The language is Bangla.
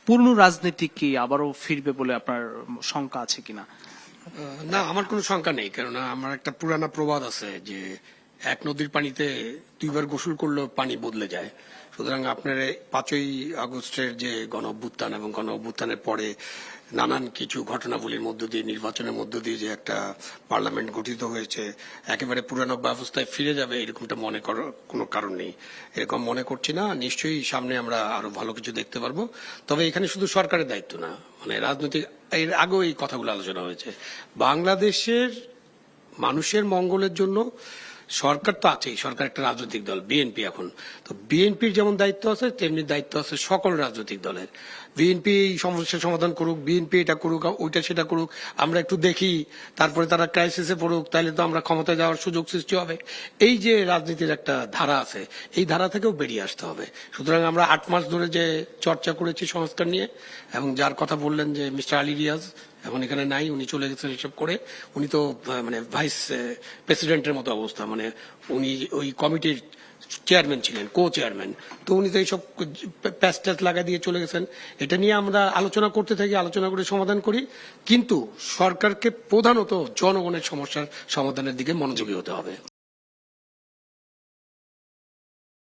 পুরনো রাজনীতি কি আবারও ফিরবে বলে আপনার শঙ্কা আছে কিনা? না, আমার কোনো শঙ্কা নেই, কেননা আমার একটা পুরানা প্রবাদ আছে যে এক নদীর পানিতে দুইবার গোসল করলেও পানি বদলে যায়। সুতরাং আপনার 5ই আগস্টের যে গণ অভ্যুত্থান এবং গণ অভ্যুত্থানের পরে নানান কিছু ঘটনাবলীর মধ্য দিয়ে, নির্বাচনের মধ্য দিয়ে যে একটা পার্লামেন্ট গঠিত হয়েছে, একেবারে পুরানো ব্যবস্থায় ফিরে যাবে এরকমটা মনে করার কোনো কারণ নেই। এরকম মনে করছি না। নিশ্চয়ই সামনে আমরা আরো ভালো কিছু দেখতে পারবো। তবে এখানে শুধু সরকারের দায়িত্ব না, মানে রাজনৈতিক, এর আগেও এই কথাগুলো আলোচনা হয়েছে। বাংলাদেশের মানুষের মঙ্গলের জন্য সরকার তো আছেই, সরকার একটা রাজনৈতিক দল বিএনপি। এখন তো বিএনপির যেমন দায়িত্ব আছে তেমনি দায়িত্ব আছে সকল রাজনৈতিক দলের। বিএনপি এই সমস্যার সমাধান করুক, বিএনপি এটা করুক, ওইটা সেটা করুক, আমরা একটু দেখি, তারপরে তারা ক্রাইসিসে পড়ুক, তাহলে তো আমরা ক্ষমতায় যাওয়ার সুযোগ সৃষ্টি হবে। এই যে রাজনীতির একটা ধারা আছে, এই ধারা থেকেও বেরিয়ে আসতে হবে। সুতরাং আমরা 8 মাস ধরে যে চর্চা করেছি সংস্কার নিয়ে, এবং যার কথা বললেন যে মিস্টার আলী রিয়াজ এখন এখানে নাই, উনি চলে গেছেন এসব করে। উনি তো মানে ভাইস প্রেসিডেন্টের মতো অবস্থা, মানে উনি ওই কমিটির চেয়ারম্যান ছিলেন, কো চেয়ারম্যান। তো উনি তো এইসব প্যাচ ট্যাচ লাগা দিয়ে চলে গেছেন। এটা নিয়ে আমরা আলোচনা করতে থাকি, আলোচনা করে সমাধান করি, কিন্তু সরকারকে প্রধানত জনগণের সমস্যার সমাধানের দিকে মনোযোগী হতে হবে।